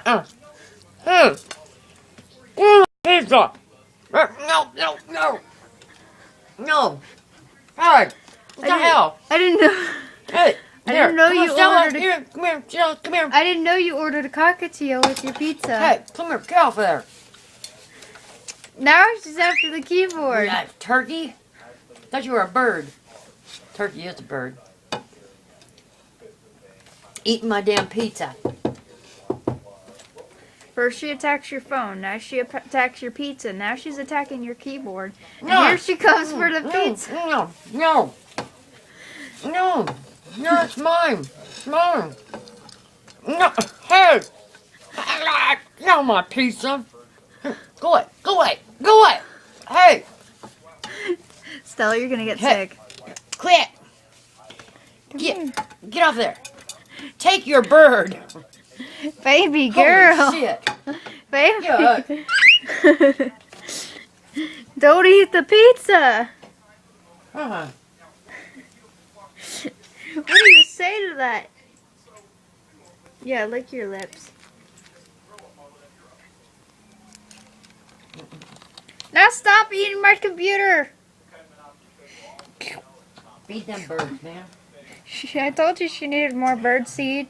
Hey. Pizza. No, no, no. No. Hey. What the hell? I didn't know. Hey. I didn't know you ordered. Here, come here, Stella, come here. I didn't know you ordered a cockatiel with your pizza. Hey, come here, get off of there. Now she's after the keyboard. Yeah, turkey? Thought you were a bird. Turkey is a bird. Eating my damn pizza. First she attacks your phone, now she attacks your pizza, now she's attacking your keyboard. And No. here she comes for the pizza. No, no. No. No, it's mine. It's mine. No. Hey. No, my pizza. Go away. Go away. Go away. Hey. Stella, you're gonna get sick. Quit. Get off there. Take your bird. Baby girl. Holy shit. Baby. Yuck. Don't eat the pizza. Uh-huh. What do you say to that? Yeah, lick your lips. Now stop eating my computer. Feed them birds, man. I told you she needed more bird seed.